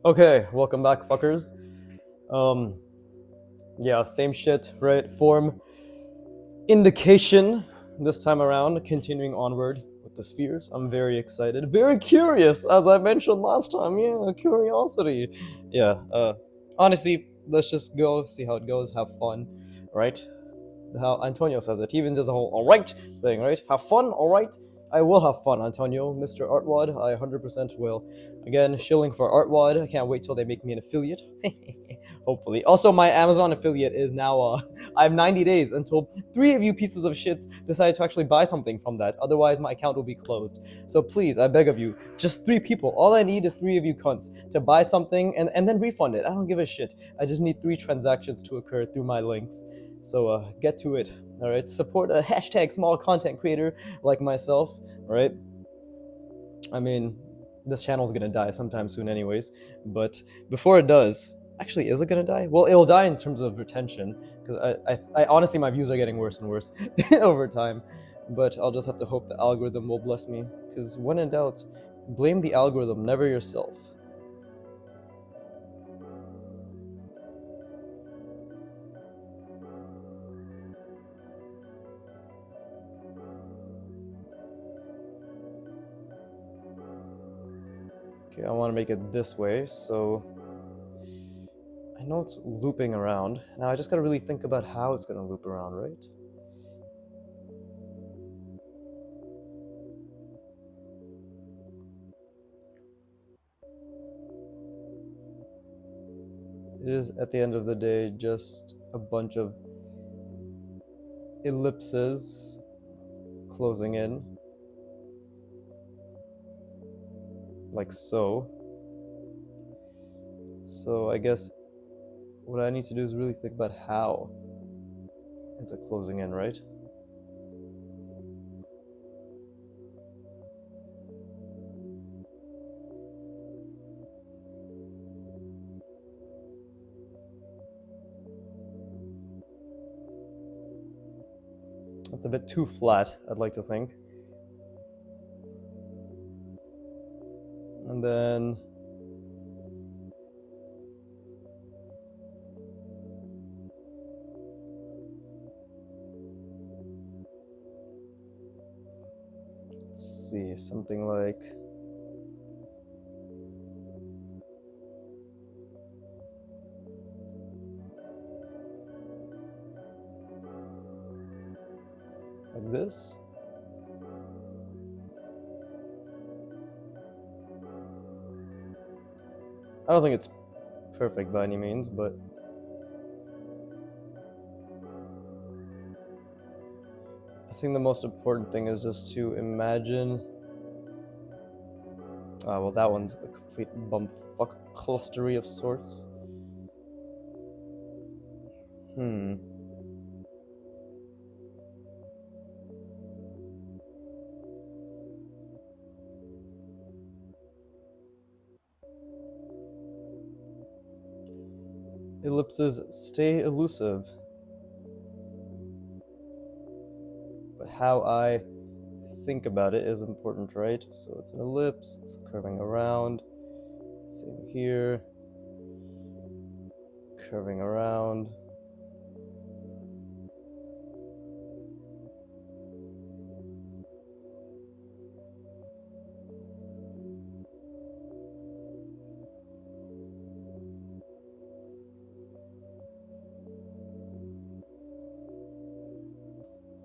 Okay, welcome back, fuckers. Um, yeah, same shit, right? Form indication this time around, continuing onward with the spheres. I'm very excited, very curious, as I mentioned last time. Yeah, curiosity. Yeah, honestly, let's just go see how it goes, have fun, right? How Antonio says it. He even does the whole alright thing, right? Have fun, alright? I will have fun, Antonio. Mr. Artwod, I 100% will. Again, shilling for Artwod. I can't wait till they make me an affiliate. Hopefully. Also, my Amazon affiliate is now, I have 90 days until 3 of you pieces of shits decide to actually buy something from that. Otherwise, my account will be closed. So please, I beg of you, just 3 people. All I need is 3 of you cunts to buy something and then refund it. I don't give a shit. I just need 3 transactions to occur through my links. So get to it. All right, support a hashtag small content creator like myself. All right. I mean, this channel's gonna die sometime soon, anyways. But before it does, actually, is it gonna die? Well, it'll die in terms of retention, because I honestly, my views are getting worse and worse over time. But I'll just have to hope the algorithm will bless me. Because when in doubt, blame the algorithm, never yourself. Okay, I want to make it this way, so I know it's looping around. Now I just gotta really think about how it's gonna loop around, right? It is, at the end of the day, just a bunch of ellipses closing in, like so. So I guess what I need to do is really think about how is it closing in, right? It's a bit too flat, I'd like to think. And then let's see, something like this. I don't think it's perfect by any means, but I think the most important thing is just to imagine. Well, that one's a complete bumfuck clustery of sorts. Hmm. Ellipses stay elusive. But how I think about it is important, right? So it's an ellipse, it's curving around. Same here. Curving around.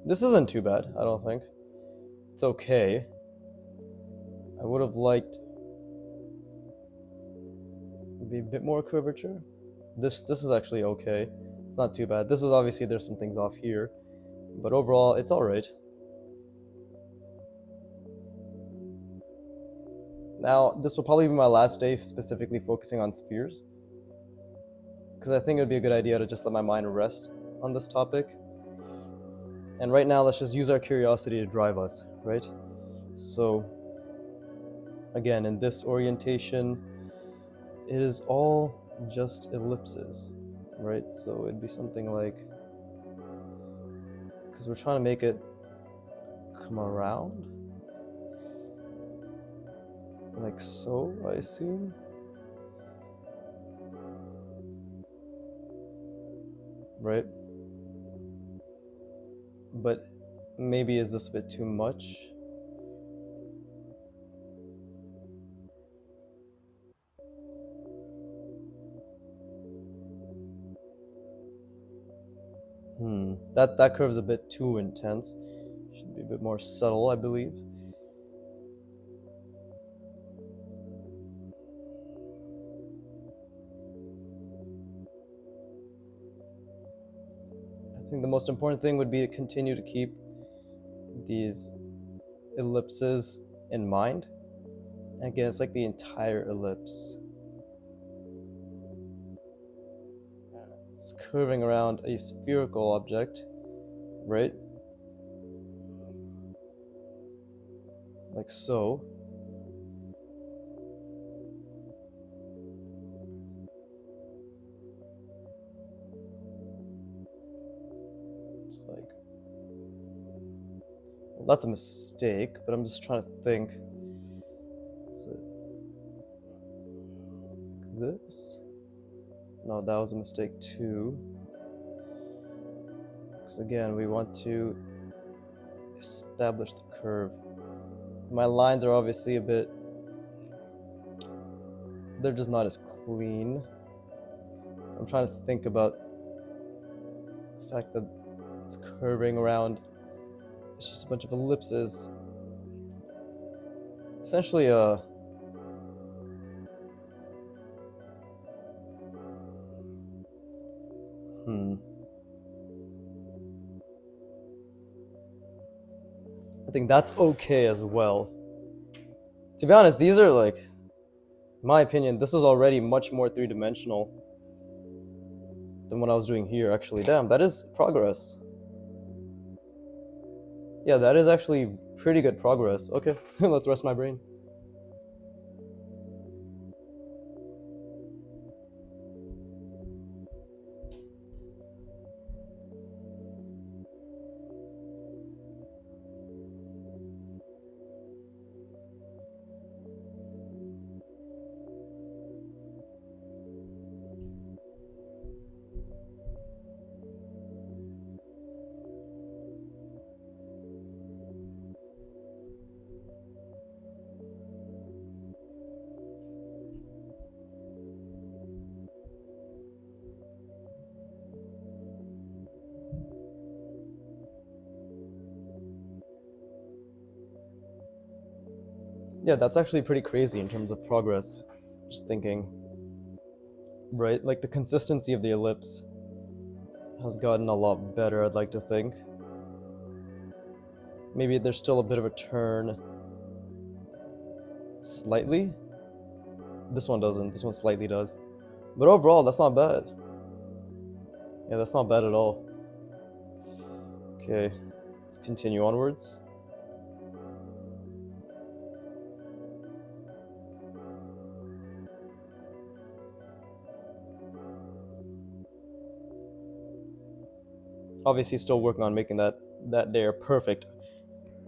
This isn't too bad, I don't think. It's okay. I would have liked maybe a bit more curvature. This is actually okay. It's not too bad. This is obviously, there's some things off here, but overall it's alright. Now, this will probably be my last day specifically focusing on spheres, because I think it would be a good idea to just let my mind rest on this topic. And right now, let's just use our curiosity to drive us, right? So, again, in this orientation, it is all just ellipses, right? So it'd be something like, because we're trying to make it come around, like so, I assume. right? But maybe is this a bit too much? That curve's a bit too intense. Should be a bit more subtle, I believe. I think the most important thing would be to continue to keep these ellipses in mind. Again, it's like the entire ellipse. It's curving around a spherical object, right? Like so. It's like, well, that's a mistake, but I'm just trying to think. Is it like this? No, that was a mistake too. Because again, we want to establish the curve. My lines are obviously a bit, they're just not as clean. I'm trying to think about the fact that it's curving around. It's just a bunch of ellipses. Essentially a I think that's okay as well. To be honest, these are like, in my opinion, this is already much more three-dimensional than what I was doing here, actually. Damn, that is progress. Yeah, that is actually pretty good progress. Okay, let's rest my brain. Yeah, that's actually pretty crazy in terms of progress. Just thinking, right? Like the consistency of the ellipse has gotten a lot better, I'd like to think. Maybe there's still a bit of a turn. Slightly? This one doesn't. This one slightly does. But overall, that's not bad. Yeah, that's not bad at all. Okay, let's continue onwards. Obviously, still working on making that there perfect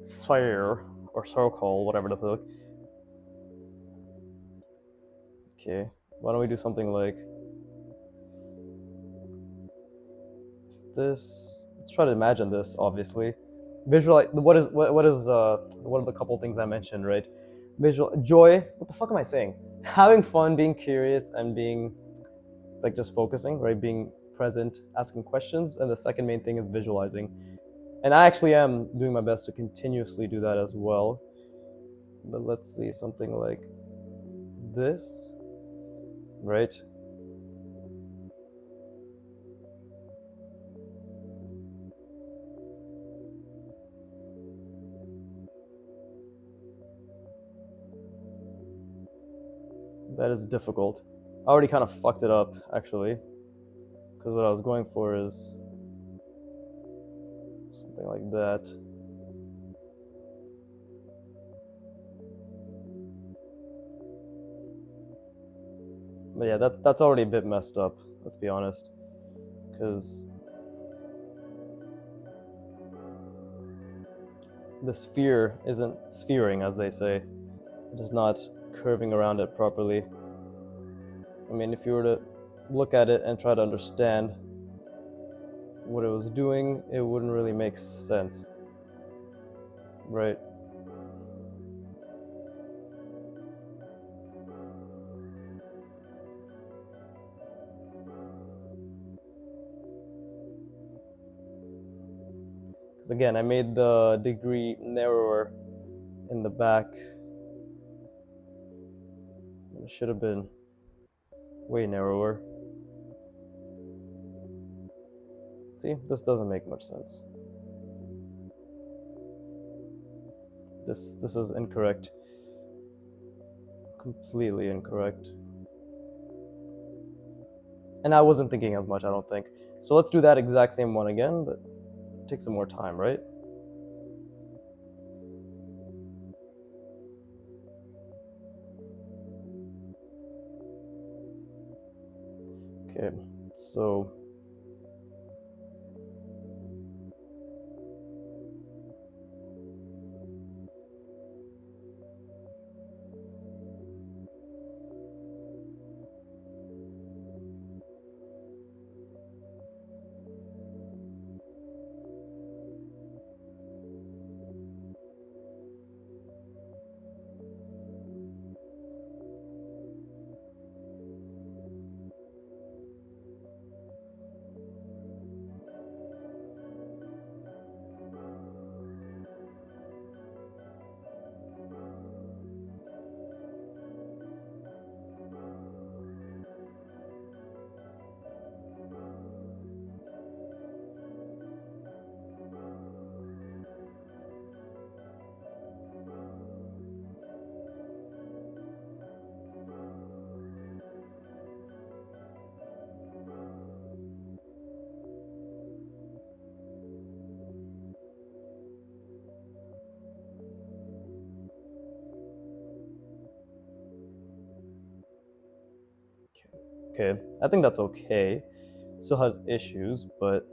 sphere or circle, whatever the fuck. Okay, why don't we do something like this? Let's try to imagine this. Obviously, visualize. What is one of the couple things I mentioned, right? Visual joy. What the fuck am I saying? Having fun, being curious, and being like just focusing, right? Being present, asking questions, and the second main thing is visualizing. And I actually am doing my best to continuously do that as well. But let's see, something like this, right? That is difficult. I already kind of fucked it up, actually. Because what I was going for is something like that. But yeah, that's already a bit messed up, let's be honest. Because the sphere isn't sphering, as they say. It is not curving around it properly. I mean, if you were to look at it and try to understand what it was doing, it wouldn't really make sense, right? Because again, I made the degree narrower in the back. It should have been way narrower. See, this doesn't make much sense. This is incorrect. Completely incorrect. And I wasn't thinking as much, I don't think. So let's do that exact same one again, but take some more time, right? Okay, so okay, I think that's okay. Still has issues, but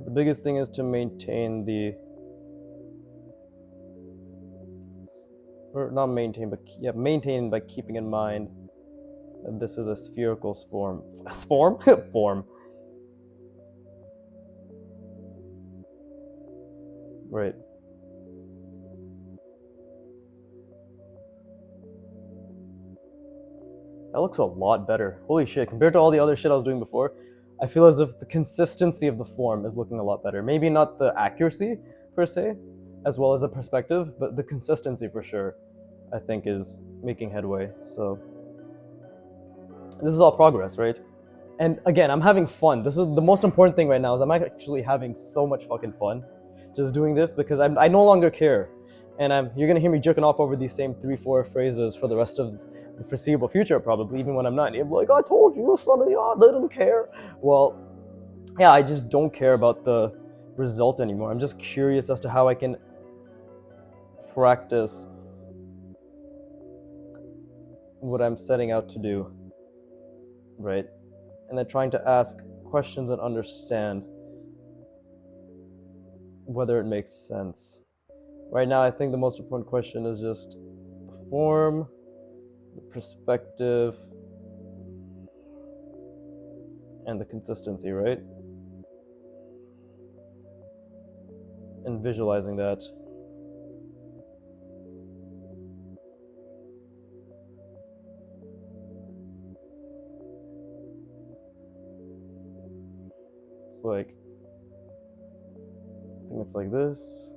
the biggest thing is to maintain the, or not maintain, but yeah, maintain by keeping in mind that this is a spherical form. Form? Form. Right. That looks a lot better. Holy shit, compared to all the other shit I was doing before, I feel as if the consistency of the form is looking a lot better. Maybe not the accuracy, per se, as well as the perspective, but the consistency for sure, I think, is making headway. So, this is all progress, right? And again, I'm having fun. This is the most important thing right now, is I'm actually having so much fucking fun just doing this, because I no longer care. And you're gonna hear me jerking off over these same 3-4 phrases for the rest of the foreseeable future, probably, even when I'm not. You're like, I told you, son of the odd, I didn't care. Well, yeah, I just don't care about the result anymore. I'm just curious as to how I can practice what I'm setting out to do, right? And then trying to ask questions and understand whether it makes sense. Right now, I think the most important question is just the form, the perspective, and the consistency, right? And visualizing that. It's like, I think it's like this.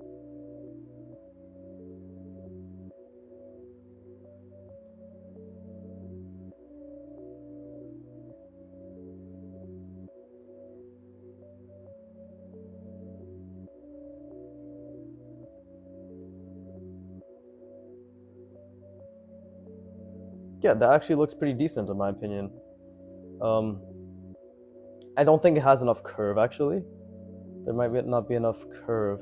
Yeah, that actually looks pretty decent in my opinion. I don't think it has enough curve, actually. There might not be enough curve.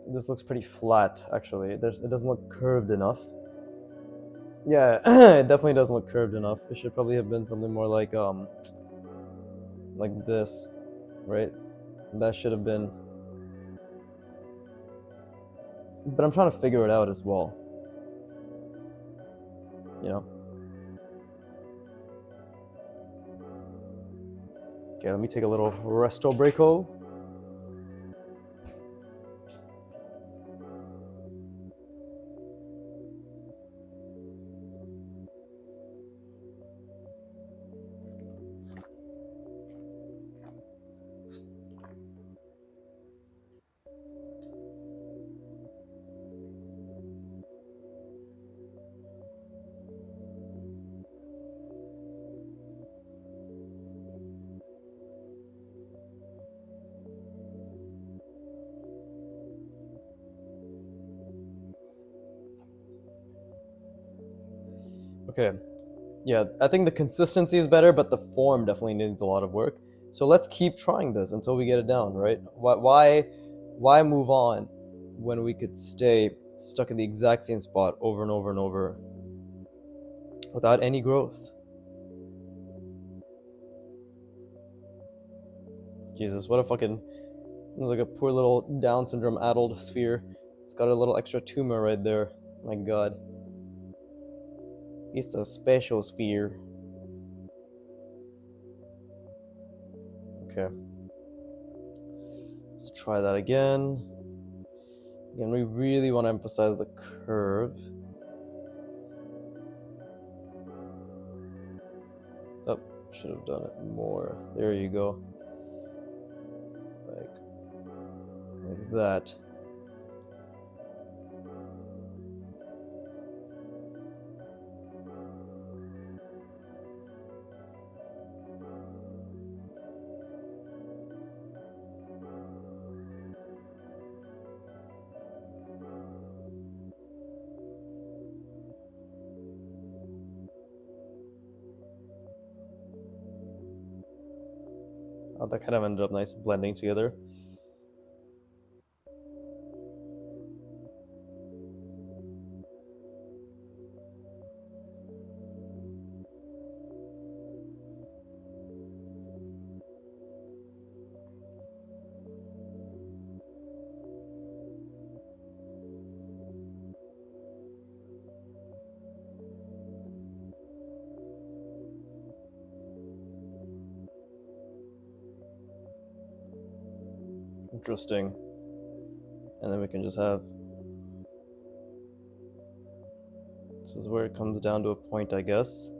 This looks pretty flat, actually. It doesn't look curved enough. Yeah, it definitely doesn't look curved enough. It should probably have been something more like this, right? That should have been. But I'm trying to figure it out as well. You know. Okay, let me take a little resto breako. Okay. Yeah, I think the consistency is better, but the form definitely needs a lot of work. So let's keep trying this until we get it down, right? Why move on when we could stay stuck in the exact same spot over and over and over without any growth? Jesus, what a fucking... It's like a poor little Down syndrome addled sphere. It's got a little extra tumor right there. My god. It's a special sphere. Okay. Let's try that again. Again, we really want to emphasize the curve. Oh, should have done it more. There you go. Like that. Oh, that kind of ended up nice blending together. Interesting. And then we can just have... This is where it comes down to a point, I guess.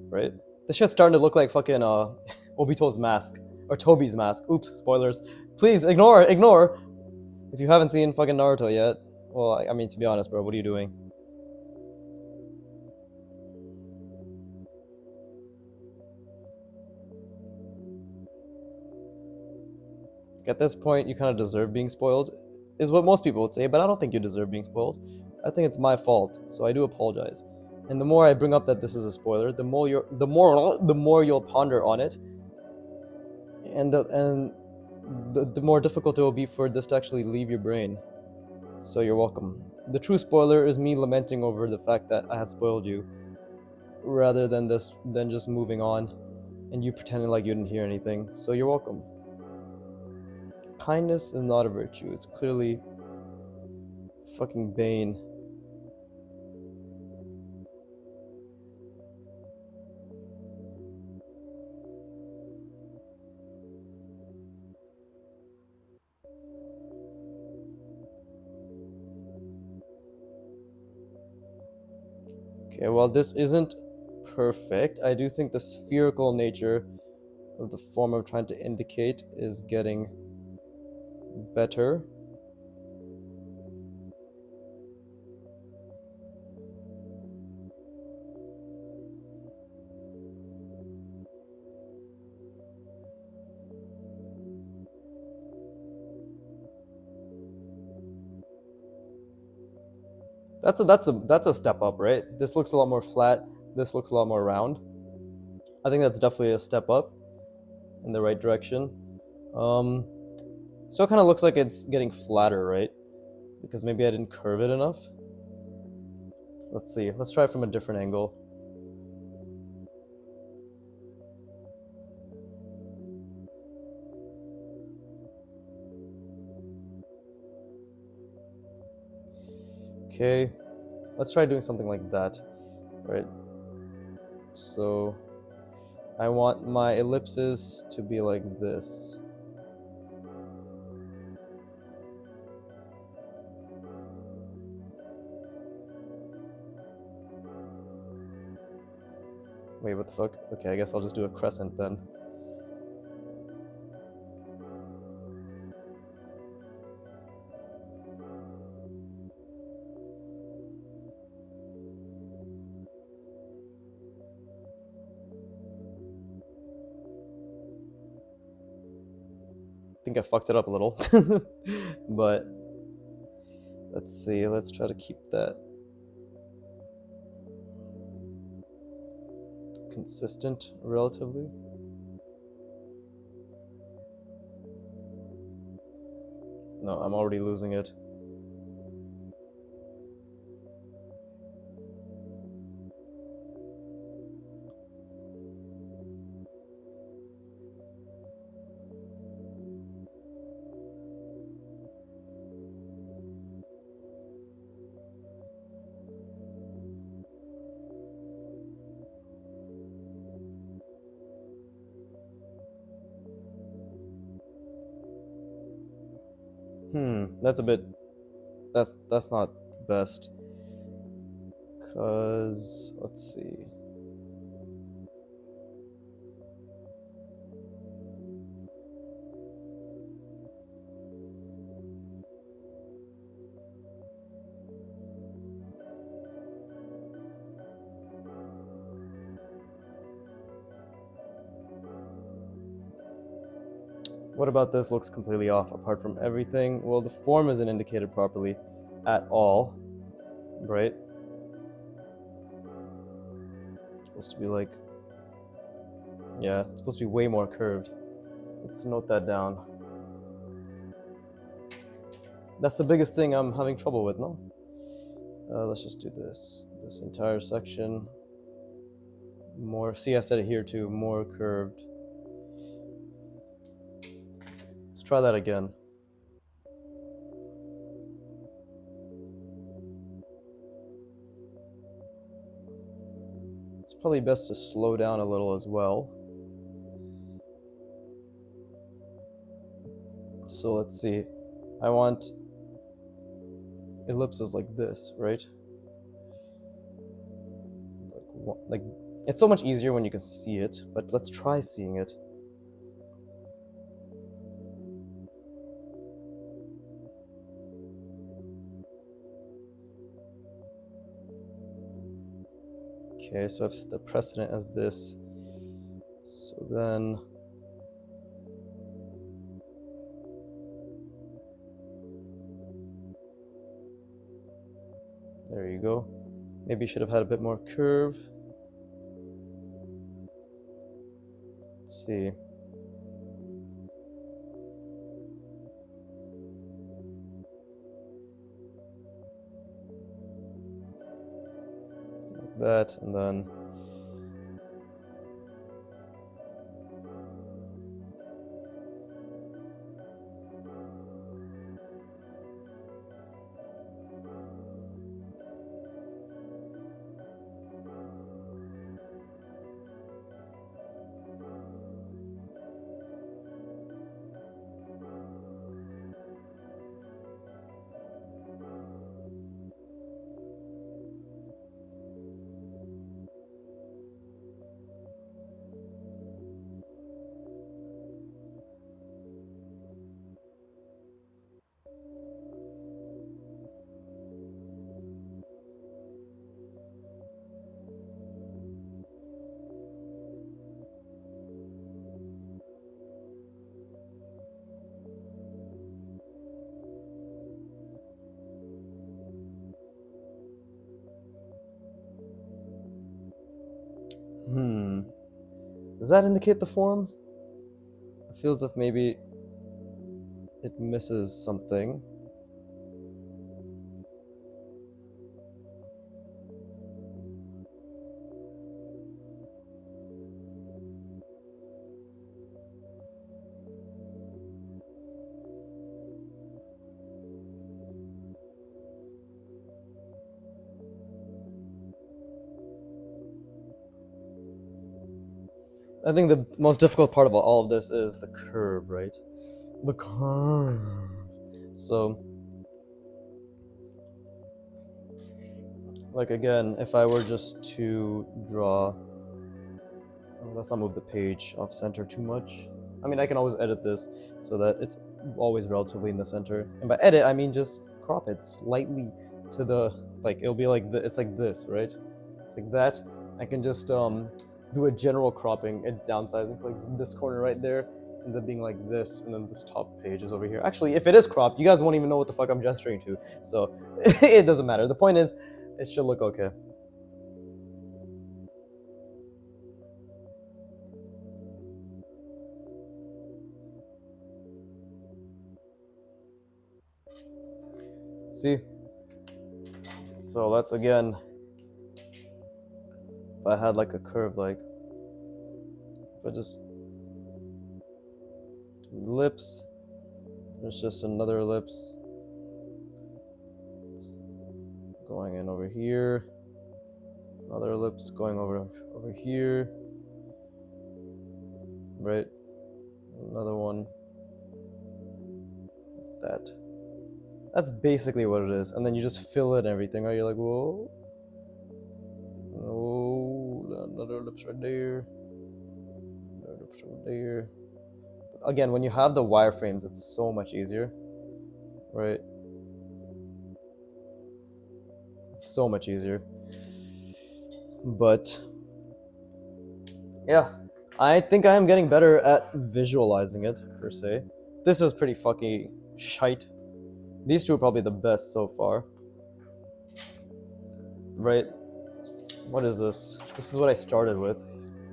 Right? This shit's starting to look like fucking Obito's mask. Or Toby's mask. Oops, spoilers. Please, ignore. If you haven't seen fucking Naruto yet, well, I mean, to be honest, bro, what are you doing? At this point, you kind of deserve being spoiled, is what most people would say, but I don't think you deserve being spoiled. I think it's my fault, so I do apologize. And the more I bring up that this is a spoiler, the more you'll ponder on it, and the more difficult it will be for this to actually leave your brain. So you're welcome. The true spoiler is me lamenting over the fact that I have spoiled you, rather than just moving on, and you pretending like you didn't hear anything. So you're welcome. Kindness is not a virtue. It's clearly fucking bane. Okay, well, this isn't perfect. I do think the spherical nature of the form I'm trying to indicate is getting better. That's a step up, right? This looks a lot more flat. This looks a lot more round. I think that's definitely a step up in the right direction. So it kind of looks like it's getting flatter, right? Because maybe I didn't curve it enough. Let's see. Let's try it from a different angle. Okay. Let's try doing something like that, right? So I want my ellipses to be like this. Wait, what the fuck? Okay, I guess I'll just do a crescent then. I think I fucked it up a little. But let's see, let's try to keep that consistent relatively. No, I'm already losing it. That's a bit. That's not best. Cause let's see. What about this looks completely off apart from everything? Well, the form isn't indicated properly at all, right? It's supposed to be like, yeah, it's supposed to be way more curved. Let's note that down. That's the biggest thing I'm having trouble with, no? Let's just do this entire section. More, see, I said it here too, more curved. Let's try that again. It's probably best to slow down a little as well. So let's see. I want ellipses like this, right? Like it's so much easier when you can see it, but let's try seeing it. Okay, so I've set the precedent as this. So then there you go. Maybe you should have had a bit more curve. Let's see. Like that, and then does that indicate the form? It feels as if maybe it misses something. I think the most difficult part about all of this is the curve, right? The curve. So, like again, if I were just to draw, oh, let's not move the page off center too much. I mean, I can always edit this so that it's always relatively in the center. And by edit, I mean just crop it slightly to the, like, it'll be like, it's like this, right? It's like that. I can just do a general cropping and downsizing, like this corner right there ends up being like this, and then this top page is over here. Actually, if it is cropped, you guys won't even know what the fuck I'm gesturing to, so it doesn't matter. The point is, it should look okay. See? So that's again, if I had like a curve, like if I just ellipse, there's just another ellipse going in over here, another ellipse going over here, right? Another one, that. That's basically what it is, and then you just fill it and everything, right? You're like, whoa, oh, another ellipse right there, another ellipse right there. Again, when you have the wireframes, it's so much easier, right? It's so much easier. But yeah, I think I am getting better at visualizing it, per se. This is pretty fucking shite. These two are probably the best so far. Right? What is this? This is what I started with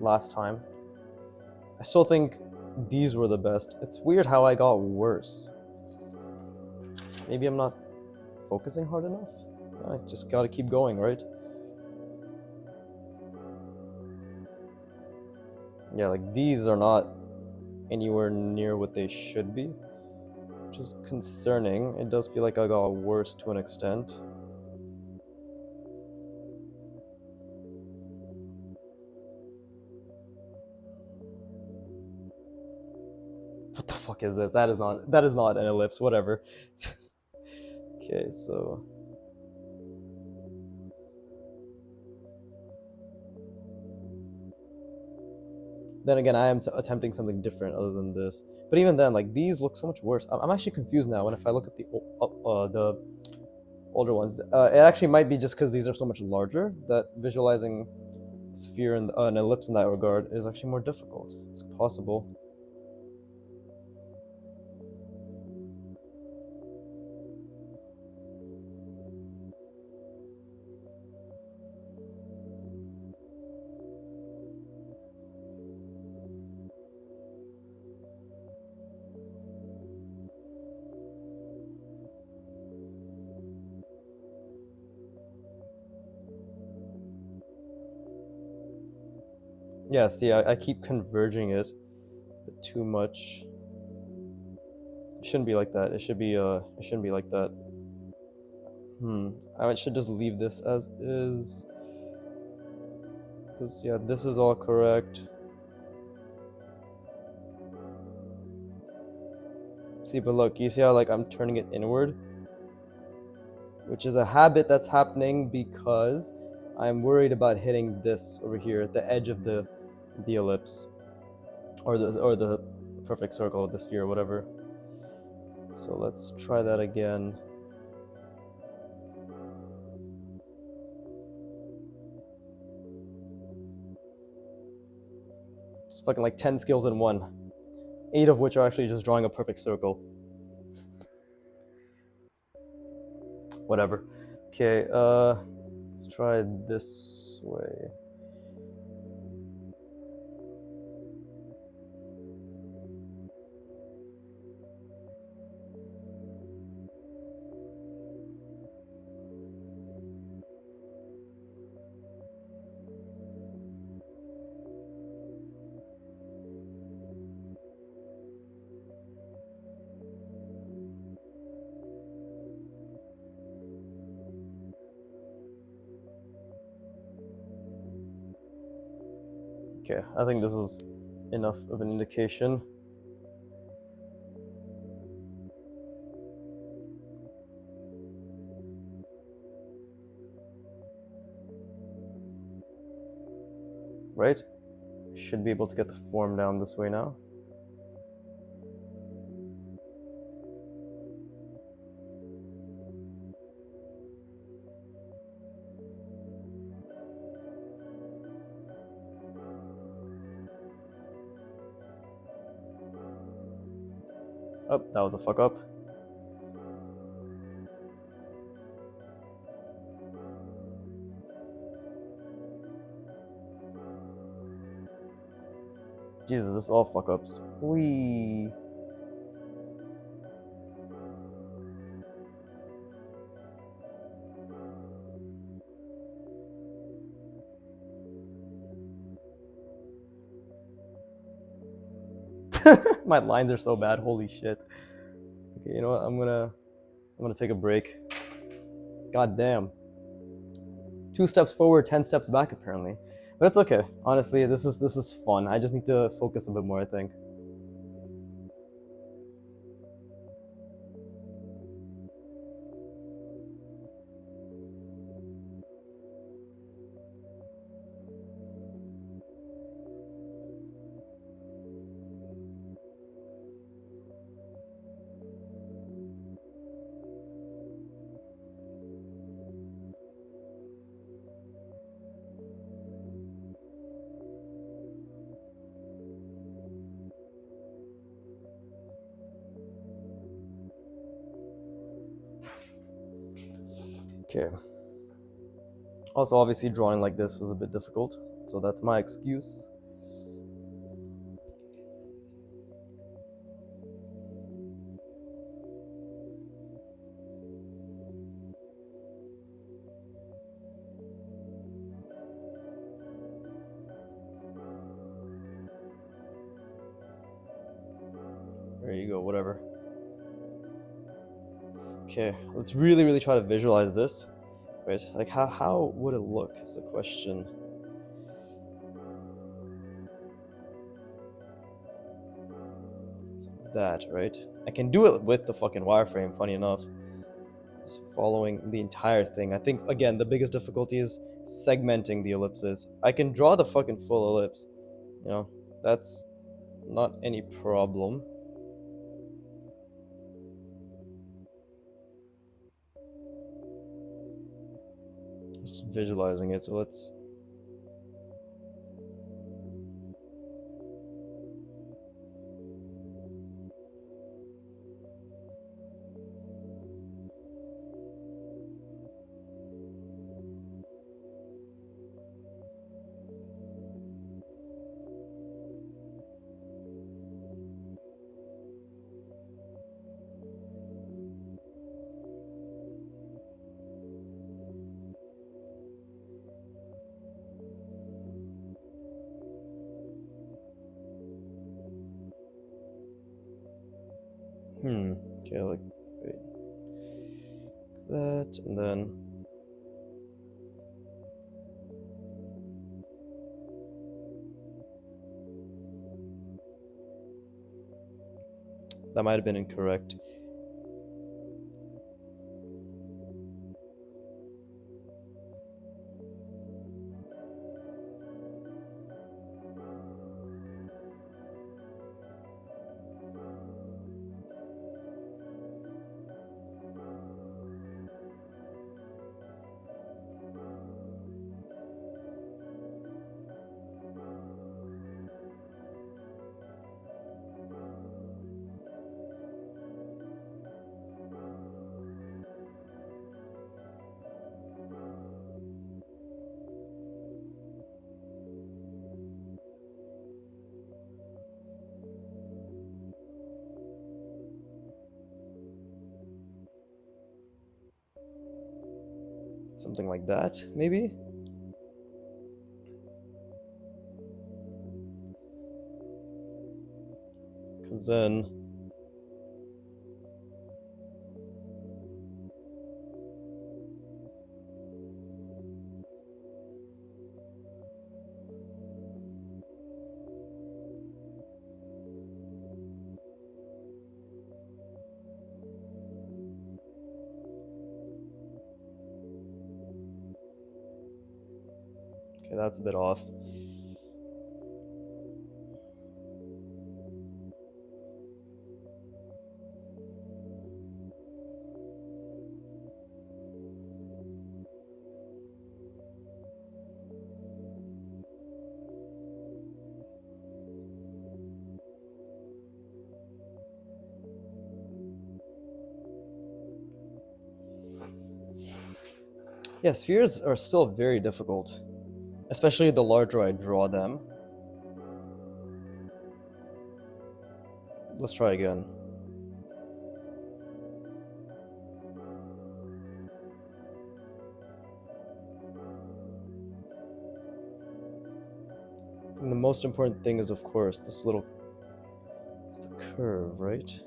last time. I still think these were the best. It's weird how I got worse. Maybe I'm not focusing hard enough? I just gotta keep going, right? Yeah, like these are not anywhere near what they should be, which is concerning. It does feel like I got worse to an extent. What the fuck is this? That is not an ellipse, whatever. Okay, so then again, I am attempting something different other than this. But even then, like these look so much worse. I'm actually confused now. When if I look at the older ones, it actually might be just because these are so much larger that visualizing sphere and an ellipse in that regard is actually more difficult. It's possible. Yeah, see, I keep converging it too much. It shouldn't be like that. It should be it shouldn't be like that. I should just leave this as is. Because yeah, this is all correct. See, but look, you see how like I'm turning it inward? Which is a habit that's happening because I'm worried about hitting this over here, the edge of the ellipse. Or the perfect circle, the sphere, whatever. So let's try that again. It's fucking like 10 skills in one. 8 of which are actually just drawing a perfect circle. Whatever. Okay, let's try this way. Okay, I think this is enough of an indication. Right? Should be able to get the form down this way now. Oh, that was a fuck up. Jesus, this is all fuck ups. Whee. My lines are so bad. Holy shit. Okay, you know what? I'm gonna take a break. God damn. 2 steps forward, 10 steps back, apparently. But it's okay. Honestly, this is fun. I just need to focus a bit more, I think. Okay. Also, obviously, drawing like this is a bit difficult, so that's my excuse. There you go, whatever. Okay, let's really try to visualize this. Right? Like, how would it look is the question. It's like that, right? I can do it with the fucking wireframe, funny enough. Just following the entire thing. I think, again, the biggest difficulty is segmenting the ellipses. I can draw the fucking full ellipse. You know, that's not any problem. Just visualizing it, so let's... Okay, like, wait. That, and then... That might have been incorrect. Something like that, maybe? Because then... Okay, that's a bit off. Yeah, spheres are still very difficult, especially the larger I draw them. Let's try again. And the most important thing is, of course, it's the curve, right?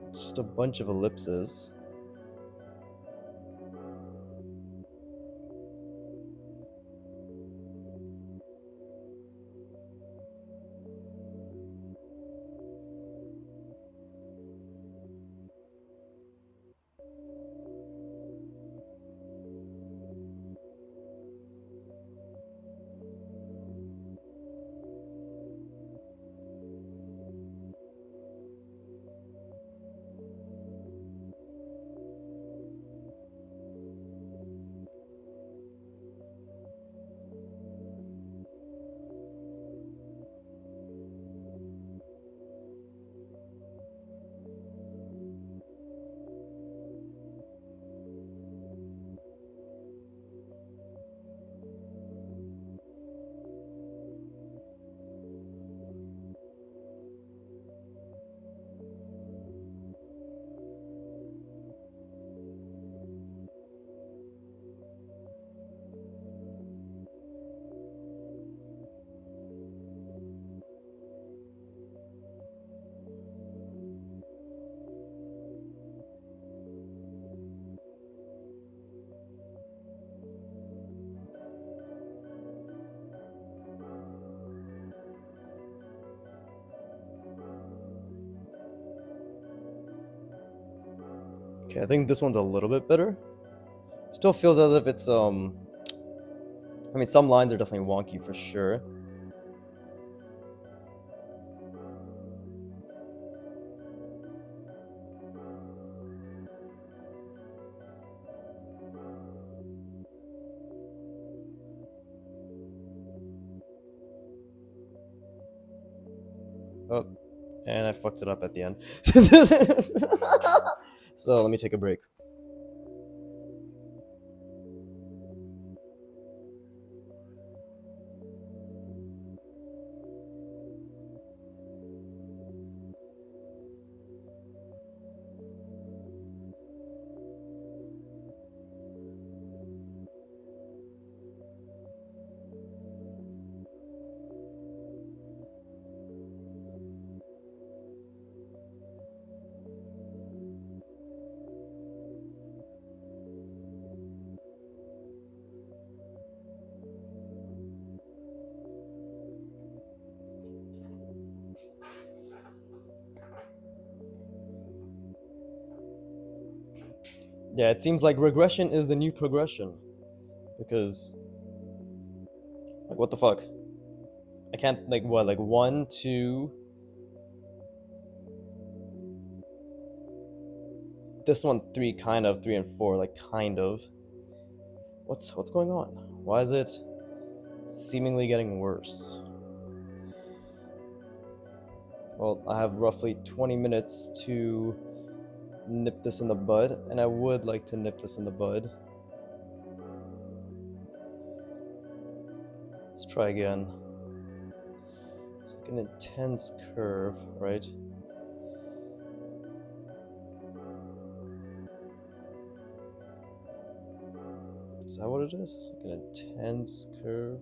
It's just a bunch of ellipses. Okay, I think this one's a little bit better. Still feels as if it's I mean, some lines are definitely wonky for sure. Oh, and I fucked it up at the end. So let me take a break. Yeah, it seems like regression is the new progression. Because, like, what the fuck? I can't, like, what, like, 1, 2. This one, 3, kind of. 3 and 4, like, kind of. What's going on? Why is it seemingly getting worse? Well, I have roughly 20 minutes to nip this in the bud, and I would like to nip this in the bud. Let's try again. It's like an intense curve, right? Is that what it is? It's like an intense curve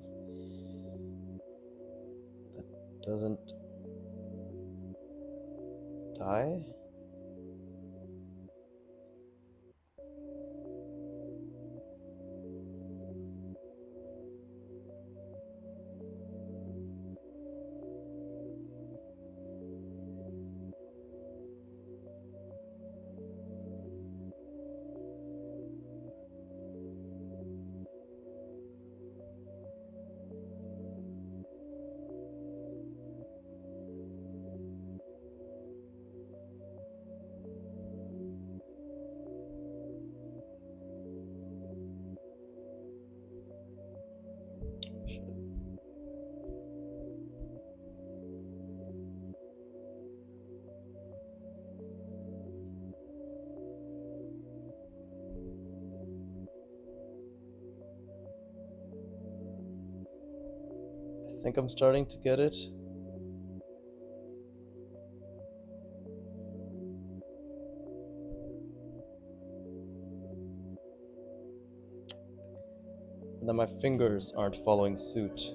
that doesn't die? think I'm starting to get it. And then my fingers aren't following suit.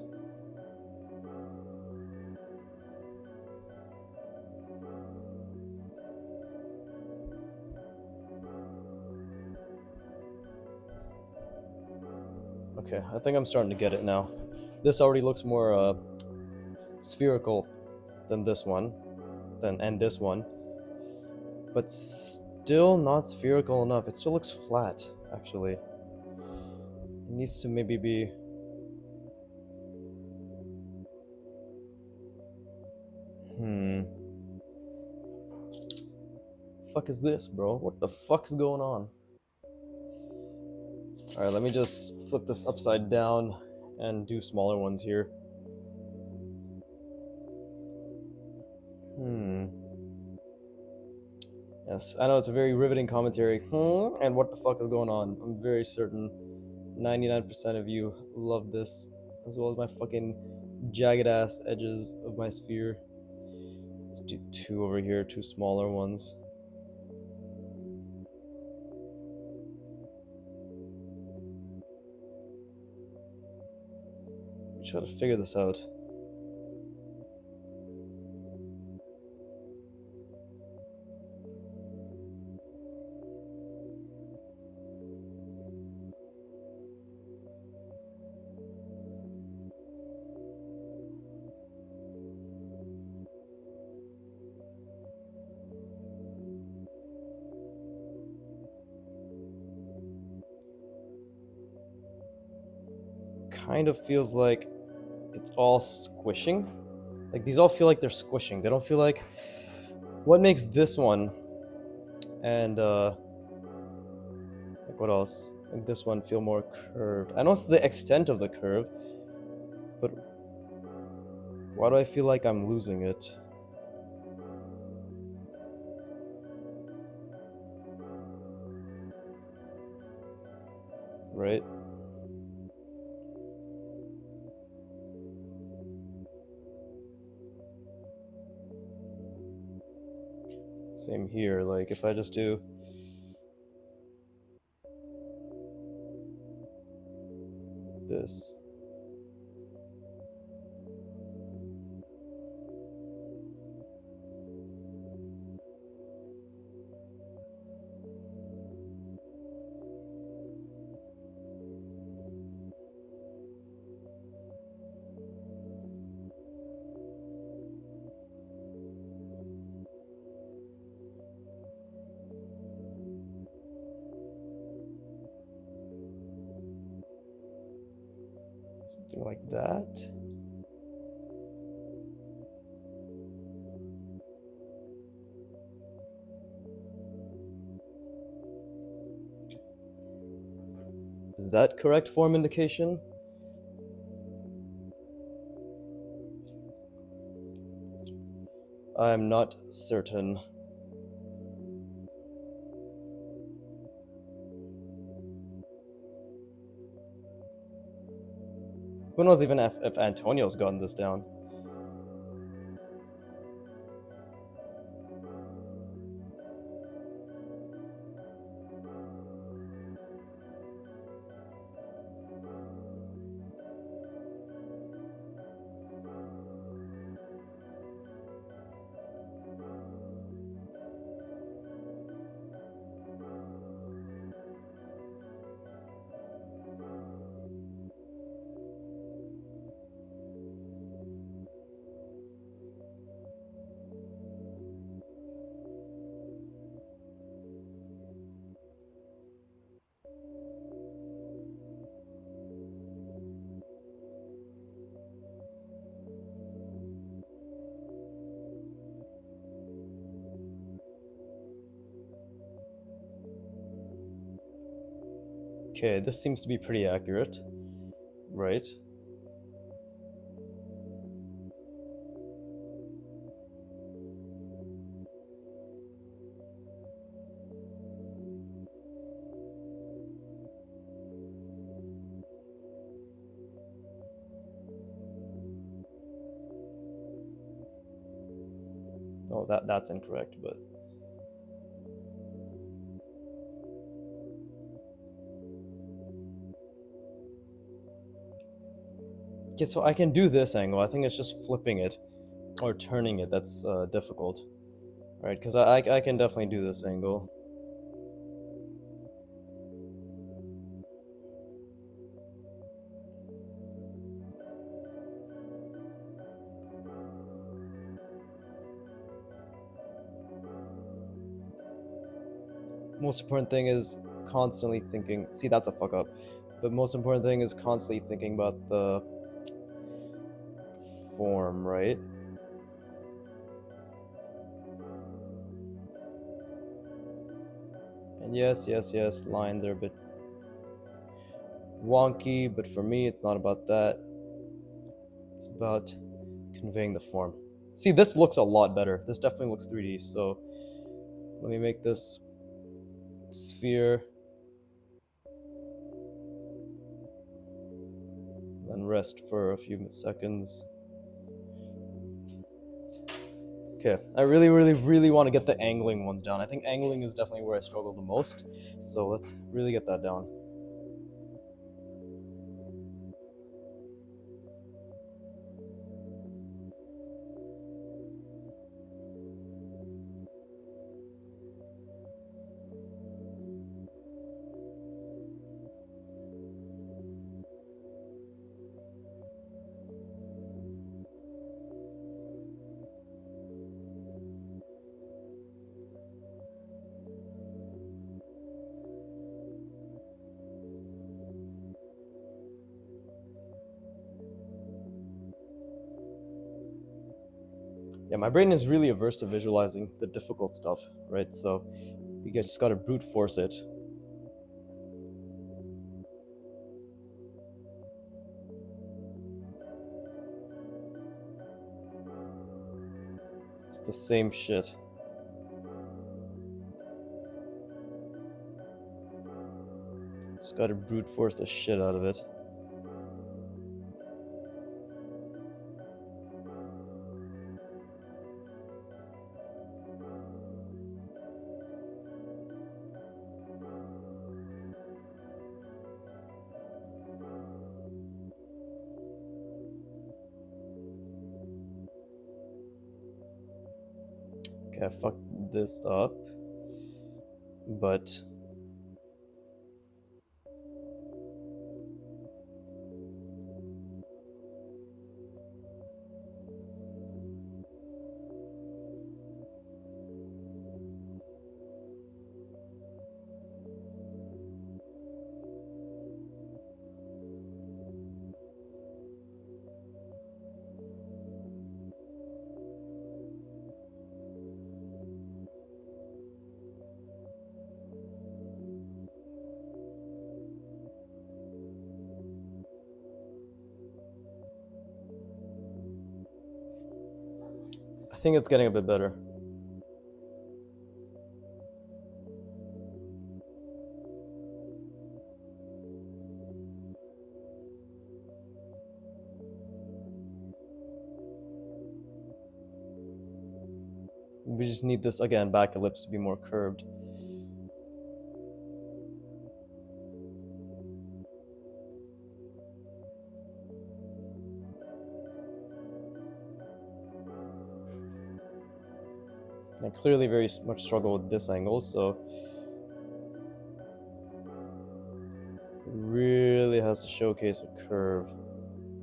Okay, I think I'm starting to get it now. This already looks more spherical than this one, and this one, but still not spherical enough. It still looks flat, actually. It needs to maybe be... Fuck is this, bro? What the fuck is going on? Alright, let me just flip this upside down and do smaller ones here. Yes, I know it's a very riveting commentary. And what the fuck is going on? I'm very certain 99% of you love this, as well as my fucking jagged ass edges of my sphere. Let's do two over here, two smaller ones. Try to figure this out. Kind of feels like it's all squishing. Like these all feel like they're squishing. They don't feel like... What makes this one and like what else? Like this one feel more curved. I know it's the extent of the curve, but why do I feel like I'm losing it? Right? Same here. Like if I just do this. Something like that. Is that correct form indication? I'm not certain. Who knows even if Antonio's gotten this down? Okay, this seems to be pretty accurate, right? Oh, that's incorrect, but okay, so I can do this angle. I think it's just flipping it or turning it that's difficult, right? Because I can definitely do this angle. Most important thing is constantly thinking. See, that's a fuck up. But most important thing is constantly thinking about the form, right? And yes, yes, yes, lines are a bit wonky, but for me, it's not about that. It's about conveying the form. See, this looks a lot better. This definitely looks 3D, so let me make this sphere. Then rest for a few seconds. Okay, I really, really, really want to get the angling ones down. I think angling is definitely where I struggle the most, so let's really get that down. Yeah, my brain is really averse to visualizing the difficult stuff, right? So you just gotta brute force it. It's the same shit. Just gotta brute force the shit out of it. Okay, I fucked this up. But I think it's getting a bit better. We just need this, again, back ellipse to be more curved. And I clearly very much struggle with this angle, so it really has to showcase a curve.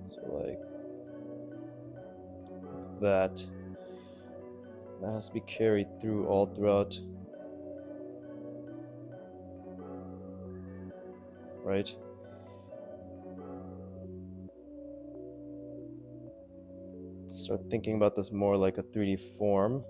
So like that. That has to be carried through all throughout. Right? Start thinking about this more like a 3D form.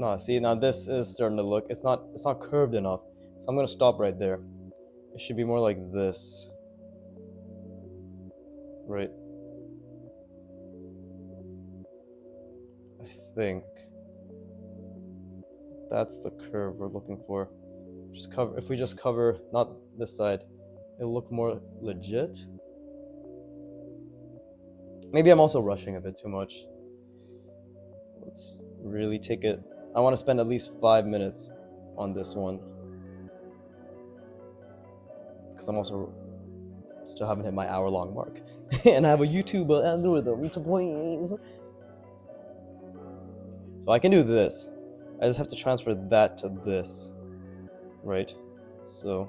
No, see, now this is starting to look, it's not curved enough. So I'm gonna stop right there. It should be more like this. Right. I think that's the curve we're looking for. Just cover, if we just cover, not this side, it'll look more legit. Maybe I'm also rushing a bit too much. Let's really take it. I want to spend at least 5 minutes on this one. Because I'm also still haven't hit my hour-long mark. And I have a YouTube algorithm to please. So I can do this. I just have to transfer that to this. Right? So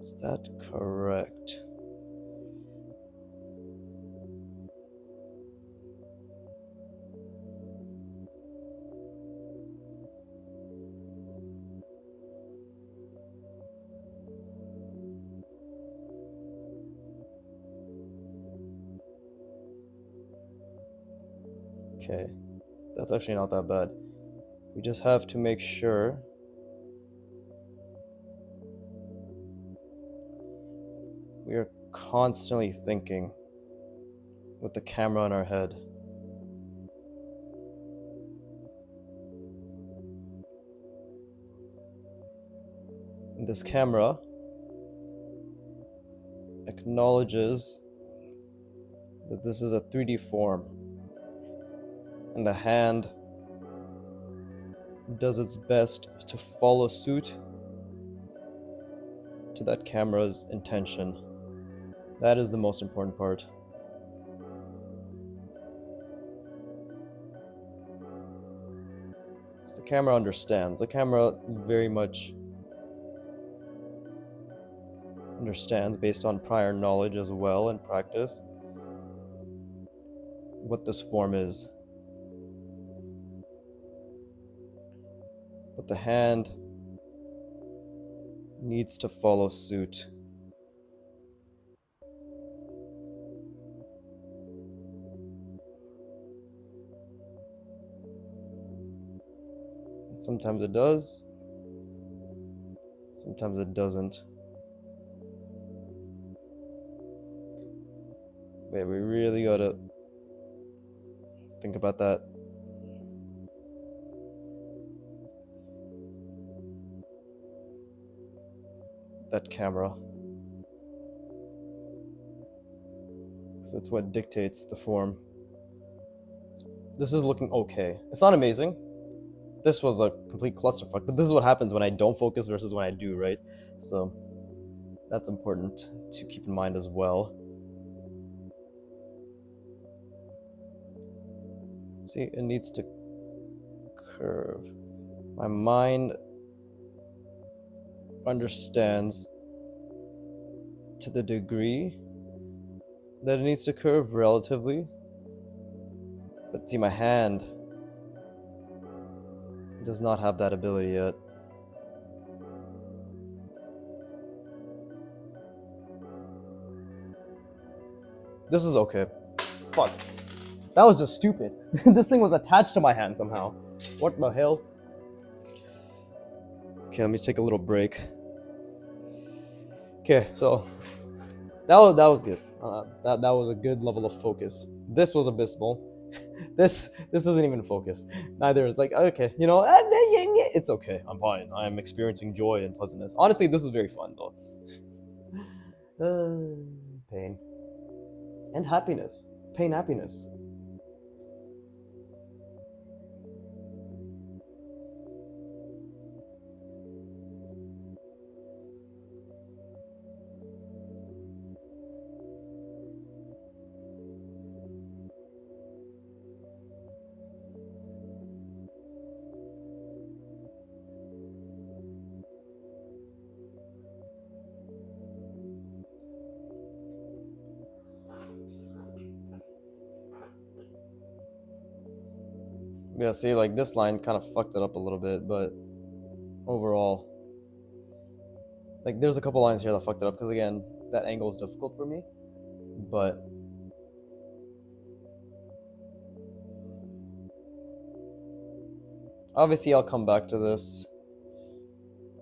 is that correct? Okay, that's actually not that bad. We just have to make sure we are constantly thinking with the camera on our head. And this camera acknowledges that this is a 3D form, and the hand does its best to follow suit to that camera's intention. That is the most important part. So the camera understands. The camera very much understands, based on prior knowledge as well and practice, what this form is. But the hand needs to follow suit. Sometimes it does, sometimes it doesn't. Wait, we really gotta think about that. That camera. So it's what dictates the form. This is looking okay. It's not amazing. This was a complete clusterfuck, but this is what happens when I don't focus versus when I do, right? So that's important to keep in mind as well. See, it needs to curve. My mind understands to the degree that it needs to curve relatively. But see, my hand does not have that ability yet. This is okay. Fuck. That was just stupid. This thing was attached to my hand somehow. What the hell? Okay, let me take a little break. Okay, so that was good. That was a good level of focus. This was abysmal. This isn't even focus. Neither is like, okay, you know, it's okay. I'm fine. I'm experiencing joy and pleasantness. Honestly, this is very fun though. Pain and happiness. Pain, happiness. Yeah, see, like this line kind of fucked it up a little bit, but overall, like there's a couple lines here that fucked it up because again, that angle is difficult for me. But obviously, I'll come back to this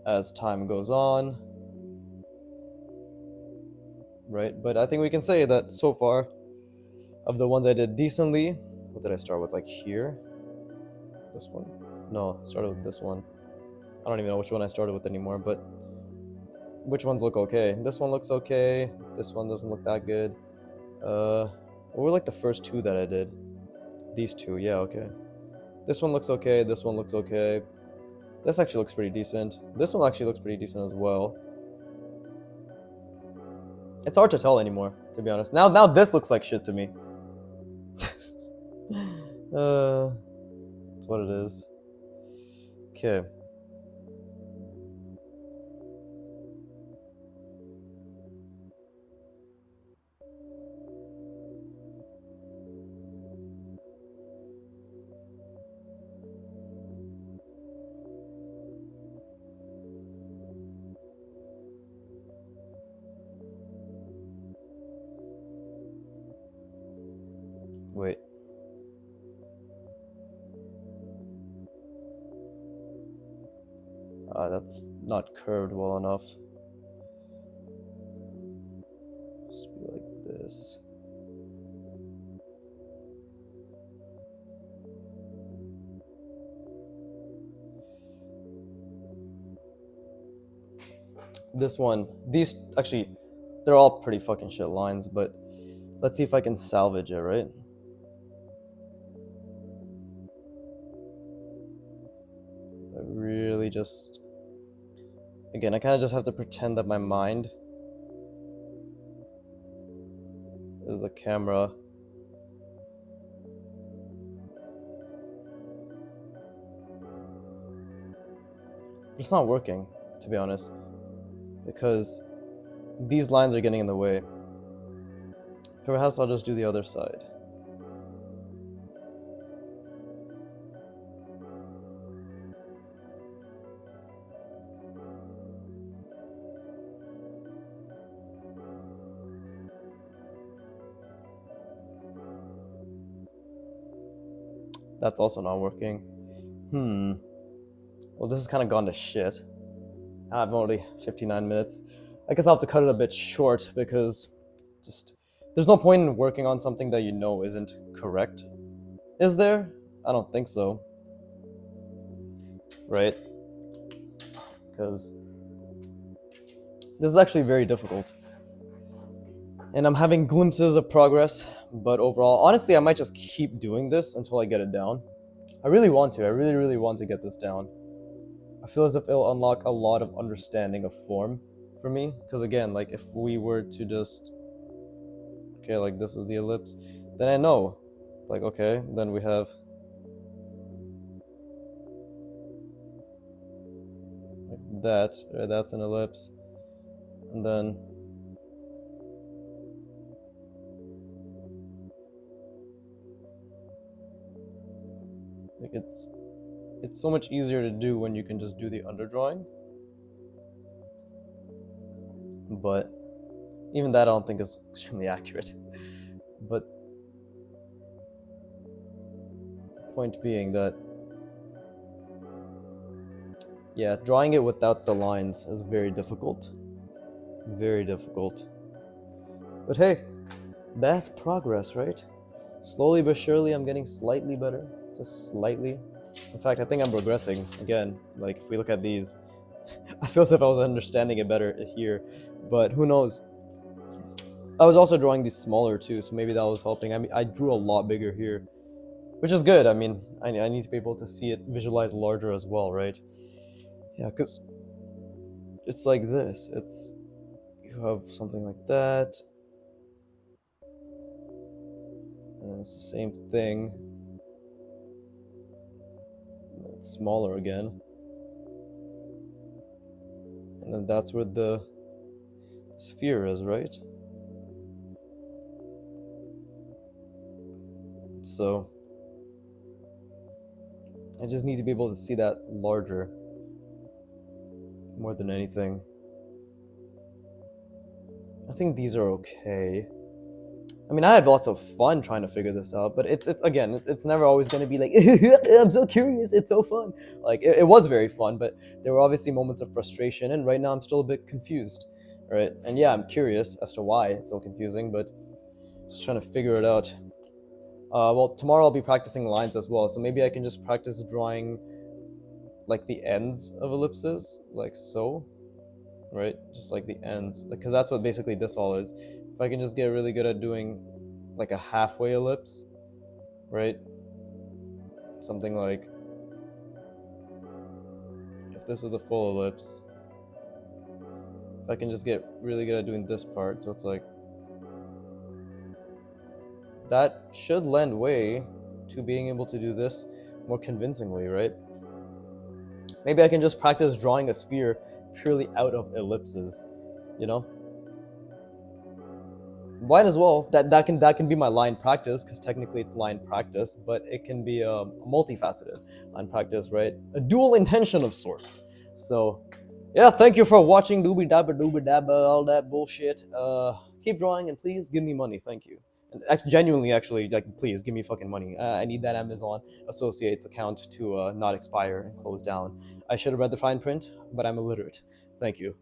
as time goes on, right? But I think we can say that so far, of the ones I did decently, what did I start with? Like here, this one. No, I started with this one. I don't even know which one I started with anymore, but which ones look okay? This one looks okay. This one doesn't look that good. What were like the first two that I did? These two, yeah, okay. This one looks okay. This one looks okay. This actually looks pretty decent. This one actually looks pretty decent as well. It's hard to tell anymore, to be honest. Now this looks like shit to me. That's what it is. Okay. Wait. That's not curved well enough. Just be like this. This one, these actually, they're all pretty fucking shit lines, but let's see if I can salvage it, right? I really just, again, I kind of just have to pretend that my mind is the camera. It's not working, to be honest, because these lines are getting in the way. Perhaps I'll just do the other side. That's also not working. Well, this has kind of gone to shit. I'm already 59 minutes. I guess I'll have to cut it a bit short because just there's no point in working on something that you know isn't correct. Is there? I don't think so. Right? Because this is actually very difficult. And I'm having glimpses of progress, but overall, honestly, I might just keep doing this until I get it down. I really want to. I really, really want to get this down. I feel as if it'll unlock a lot of understanding of form for me. Because again, like if we were to just, okay, like this is the ellipse, then I know, like, okay, then we have like that, right? That's an ellipse. And then like it's so much easier to do when you can just do the underdrawing. But even that I don't think is extremely accurate. But the point being that, yeah, drawing it without the lines is very difficult. Very difficult. But hey, that's progress, right? Slowly but surely I'm getting slightly better. Just slightly. In fact, I think I'm progressing. Again, like if we look at these, I feel as if I was understanding it better here. But who knows? I was also drawing these smaller too, so maybe that was helping. I mean, I drew a lot bigger here, which is good. I mean, I need to be able to see it visualized larger as well, right? Yeah, because it's like this. It's, you have something like that, and then it's the same thing. It's smaller again. And then that's where the sphere is, right? So I just need to be able to see that larger more than anything. I think these are okay. I mean, I had lots of fun trying to figure this out, but it's again, it's never always going to be like, I'm so curious, it's so fun. Like, it was very fun, but there were obviously moments of frustration, and right now I'm still a bit confused, right? And yeah, I'm curious as to why it's so confusing, but just trying to figure it out. Well, tomorrow I'll be practicing lines as well, so maybe I can just practice drawing like the ends of ellipses, like so, right? Just like the ends, because that's what basically this all is. If I can just get really good at doing like a halfway ellipse, right? Something like, if this is a full ellipse, if I can just get really good at doing this part, so it's like, that should lend way to being able to do this more convincingly, right? Maybe I can just practice drawing a sphere purely out of ellipses, you know? Might as well. That can be my line practice, because technically it's line practice, but it can be a multifaceted line practice, right? A dual intention of sorts. So, yeah, thank you for watching. Doobie dabba, all that bullshit. Keep drawing and please give me money. Thank you. And genuinely, actually, like, please give me fucking money. I need that Amazon Associates account to not expire and close down. I should have read the fine print, but I'm illiterate. Thank you.